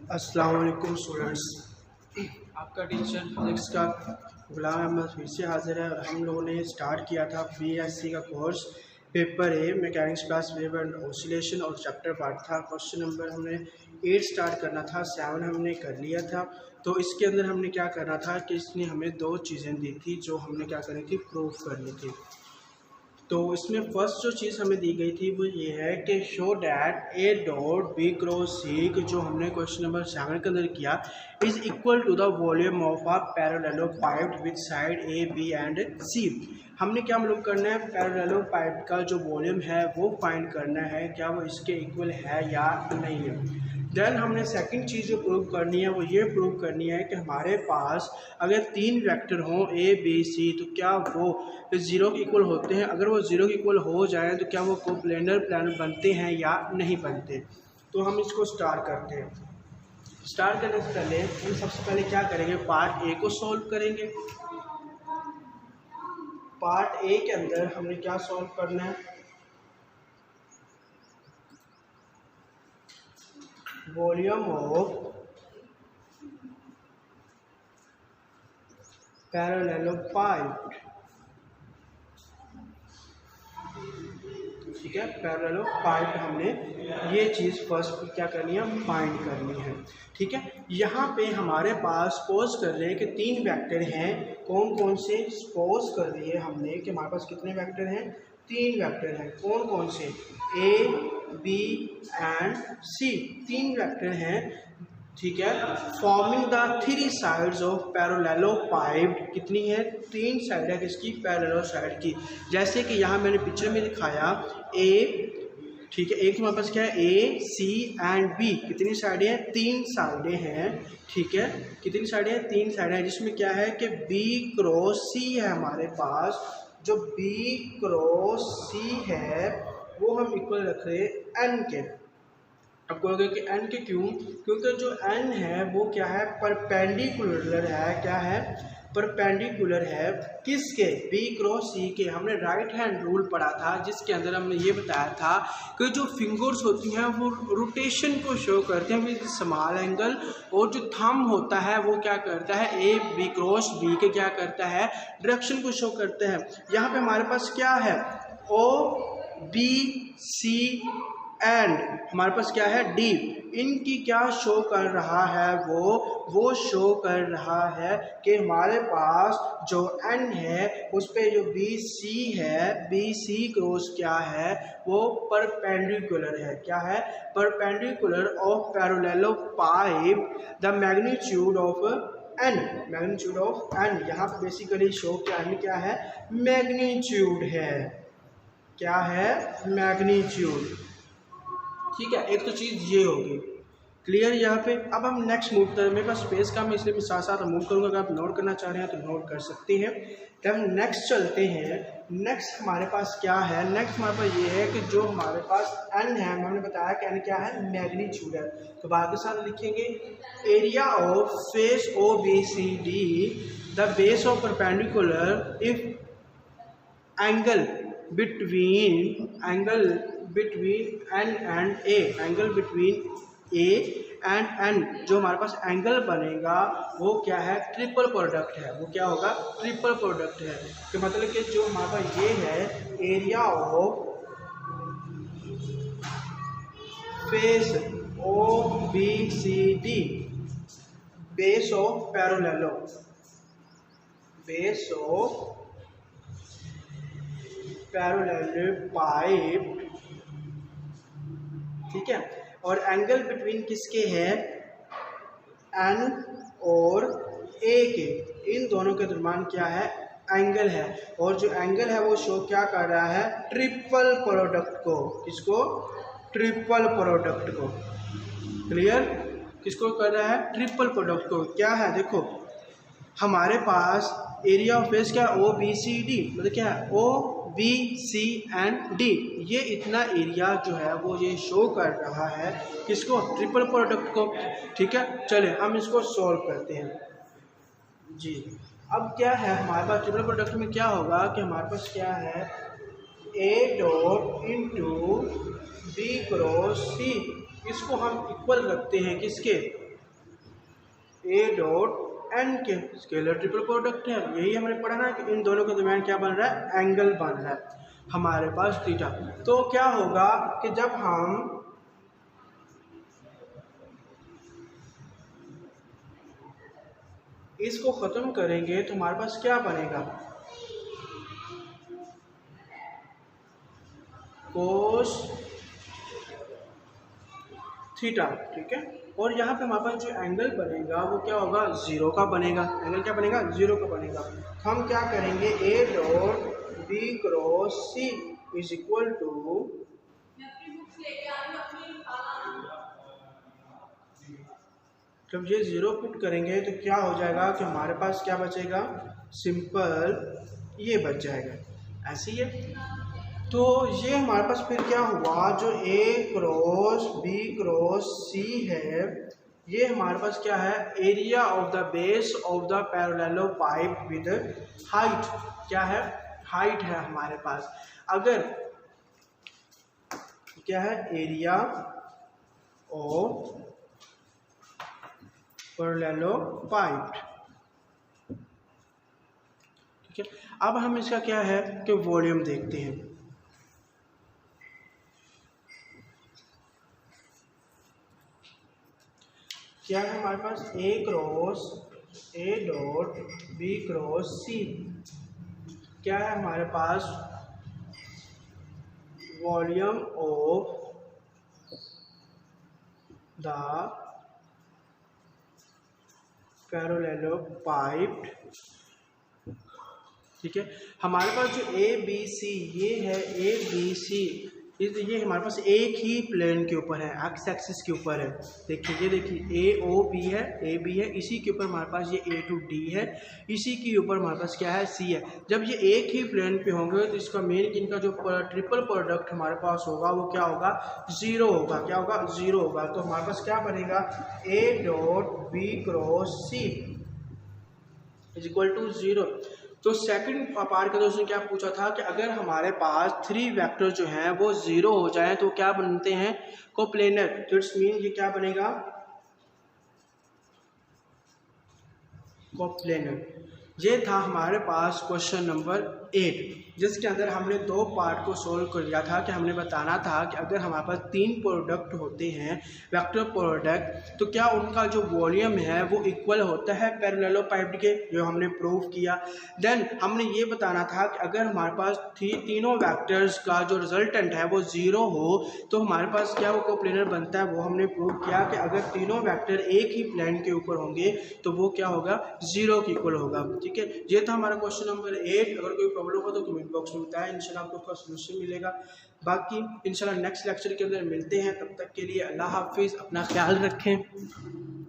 अस्सलाम वालेकुम स्टूडेंट्स, आपका टीचर फिजिक्स का गुलाम अहमद फिर से हाजिर है। हम लोगों ने स्टार्ट किया था बीएससी का course paper A mechanics class wave and oscillation और चैप्टर पार्ट था। क्वेश्चन नंबर हमने 8 स्टार्ट करना था, 7 हमने कर लिया था। तो इसके अंदर हमने क्या करना था कि इसने हमें दो चीज़ें दी थी जो हमने क्या करनी थी, प्रूफ करनी थी। तो इसमें फर्स्ट जो चीज़ हमें दी गई थी वो ये है कि show that A dot B cross C, जो हमने क्वेश्चन नंबर 7 के अंदर किया, is equal to the volume of a parallelepiped with side A B and C. हमने क्या मालूम करना है, पैरेललोपाइड का जो वॉल्यूम है वो फाइंड करना है, क्या वो इसके इक्वल है या नहीं है। देन हमने सेकंड चीज़ जो प्रूव करनी है वो ये प्रूव करनी है कि हमारे पास अगर 3 वेक्टर हों ए बी सी तो क्या वो 0 के इक्वल होते हैं। अगर वो 0 के इक्वल हो जाए तो क्या वो कोप्लेनर प्लानर बनते हैं या नहीं बनते। तो हम इसको स्टार्ट करते हैं। स्टार्ट करने से पहले हम सबसे पहले क्या करेंगे, पार्ट ए को सॉल्व करेंगे। पार्ट ए के अंदर हमने क्या सॉल्व करना है, वॉल्यूम ऑफ पैरेललोपाइड, ठीक है। पैरेललोपाइड हमने ये चीज़ फर्स्ट क्या करनी है, फाइंड करनी है, ठीक है। यहाँ पे हमारे पास सपोज कर रहे हैं कि 3 वेक्टर हैं। कौन कौन से, सपोज कर रही है हमने कि हमारे पास कितने वेक्टर हैं, 3 वेक्टर हैं। कौन कौन से, A B and C, 3 vector हैं, ठीक है। Forming the 3 sides of parallelepiped, कितनी है, 3 साइड है किसकी, पैरेललोपाइड की। जैसे कि यहाँ मैंने पिक्चर में दिखाया ए, ठीक है। एक हमारे पास क्या है, ए सी एंड बी, कितनी साइडें हैं, 3 साइडें हैं, ठीक है। कितनी साइडें हैं, 3 साइडें हैं, जिसमें क्या है कि बी क्रॉस सी है हमारे पास। जो बी क्रॉस सी है वो हम इक्वल रख रहे हैं एन के। अब कहोगे कि एन के क्यों, क्योंकि जो एन है वो क्या है, परपेंडिकुलर है। क्या है, परपेंडिकुलर है किसके, बी क्रॉस सी के। हमने राइट हैंड रूल पढ़ा था जिसके अंदर हमने ये बताया था कि जो फिंगर्स होती हैं वो रोटेशन को शो करते हैं विद स्मॉल एंगल, और जो थंब होता है वो क्या करता है, ए बी क्रॉस बी के क्या करता है, डायरेक्शन को शो करते हैं। यहाँ पे हमारे पास क्या है, ओ बी सी एंड हमारे पास क्या है, डी। इनकी क्या शो कर रहा है, वो शो कर रहा है कि हमारे पास जो एन है उस पे जो बी सी है, बी सी क्रॉस क्या है, वो परपेंडिकुलर है। क्या है, perpendicular of parallelepiped the magnitude of n, magnitude of n. यहाँ पे बेसिकली शो क्या है, मैग्नीट्यूड है। क्या है, मैग्नीट्यूड, ठीक है। एक तो चीज़ ये होगी क्लियर यहाँ पे। अब हम नेक्स्ट मूव करें, मेरे पास स्पेस का मैं इसलिए मैं साथ साथ मूव करूँगा। अगर आप नोट करना चाह रहे हैं तो नोट कर सकते हैं। तब हम नेक्स्ट चलते हैं। नेक्स्ट हमारे पास क्या है, नेक्स्ट हमारे पास ये है कि जो हमारे पास एन है, हमने बताया कि एन क्या है, मैग्नीट्यूड है। तो बाकी साथ लिखेंगे, area of face O B C D the base of perpendicular if angle between N and A, angle between A and N, जो हमारे पास एंगल बनेगा वो क्या है, ट्रिपल प्रोडक्ट है। वो क्या होगा, ट्रिपल प्रोडक्ट है। तो मतलब कि जो हमारे पास ये है, area of face O B C D base of parallelo, base of parallelepiped, ठीक है। और एंगल बिटवीन किसके है, एन और ए के, इन दोनों के दरम्यान क्या है, एंगल है। और जो एंगल है वो शो क्या कर रहा है, ट्रिपल प्रोडक्ट को। किसको, ट्रिपल प्रोडक्ट को। क्लियर, किसको कर रहा है, ट्रिपल प्रोडक्ट को। क्या है, देखो हमारे पास एरिया ऑफ फेस क्या, ओ बी सी डी, मतलब क्या है, O B C and D. ये इतना एरिया जो है वो ये शो कर रहा है किसको, ट्रिपल प्रोडक्ट को, ठीक है। चले हम इसको सॉल्व करते हैं जी। अब क्या है हमारे पास, ट्रिपल प्रोडक्ट में क्या होगा कि हमारे पास क्या है, A dot into B cross C, इसको हम इक्वल रखते हैं किसके, ए डॉट एन के स्केलर ट्रिपल प्रोडक्ट है। यही हमने पढ़ा ना कि इन दोनों के दरमियान क्या बन रहा है, एंगल बन रहा है हमारे पास थीटा। तो क्या होगा कि जब हम इसको ख़त्म करेंगे तो हमारे पास क्या बनेगा, कोस थीटा, ठीक है। और यहाँ पे हमारे पास जो एंगल बनेगा वो क्या होगा, ज़ीरो का बनेगा। एंगल क्या बनेगा, ज़ीरो का बनेगा। हम क्या करेंगे, A dot B cross C is equal to, जब ये ज़ीरो पुट करेंगे तो क्या हो जाएगा कि हमारे पास क्या बचेगा, सिंपल ये बच जाएगा, ऐसे ही है। तो ये हमारे पास फिर क्या हुआ, जो A cross B cross C है, ये हमारे पास क्या है, area of the base of the parallelepiped with height, क्या है, हाइट है हमारे पास। अगर क्या है, एरिया ऑफ पैरेललो पाइप, ठीक है। अब हम इसका क्या है कि वॉल्यूम देखते हैं। क्या है हमारे पास, A cross A dot B cross C, क्या है हमारे पास, volume of the parallelepiped, ठीक है। हमारे पास जो ए बी सी ये है, ए बी सी ये हमारे पास एक ही प्लेन के ऊपर है, एक्स एक्सिस के ऊपर है। देखिए ये देखिए ए ओ बी है, ए बी है, इसी के ऊपर हमारे पास ये ए टू डी है, इसी के ऊपर हमारे पास क्या है, सी है। जब ये एक ही प्लेन पे होंगे तो इसका मेन इनका जो ट्रिपल प्रोडक्ट हमारे पास होगा वो क्या होगा, ज़ीरो होगा। क्या होगा, ज़ीरो होगा। तो हमारे पास क्या बनेगा, A dot B cross C is equal to zero. तो सेकंड पार्ट का दोस्तों क्या पूछा था कि अगर हमारे पास थ्री वेक्टर जो हैं वो ज़ीरो हो जाएं तो क्या बनते हैं, कोप्लेनर। तो इट्स मीन ये क्या बनेगा, कोप्लेनर। ये था हमारे पास क्वेश्चन नंबर 8, जिसके अंदर हमने दो पार्ट को सोल्व कर लिया था कि हमने बताना था कि अगर हमारे पास तीन प्रोडक्ट होते हैं वेक्टर प्रोडक्ट, तो क्या उनका जो वॉल्यूम है वो इक्वल होता है पैरेललो पाइप के, जो हमने प्रूव किया। देन हमने ये बताना था कि अगर हमारे पास तीनों वेक्टर्स का जो रिजल्टेंट है वो ज़ीरो हो तो हमारे पास क्या वो कोप्लेनर बनता है, वो हमने प्रूव किया कि अगर तीनों वेक्टर एक ही प्लेन के ऊपर होंगे तो वो क्या होगा, ज़ीरो के इक्वल होगा, ठीक है। ये था हमारा क्वेश्चन नंबर 8। अगर कोई प्रॉब्लम हो तो कमेंट बॉक्स में बताएं, इंशाल्लाह आपको उसका सलूशन मिलेगा। बाकी इंशाल्लाह नेक्स्ट लेक्चर के अंदर मिलते हैं, तब तक के लिए अल्लाह हाफिज़, अपना ख्याल रखें।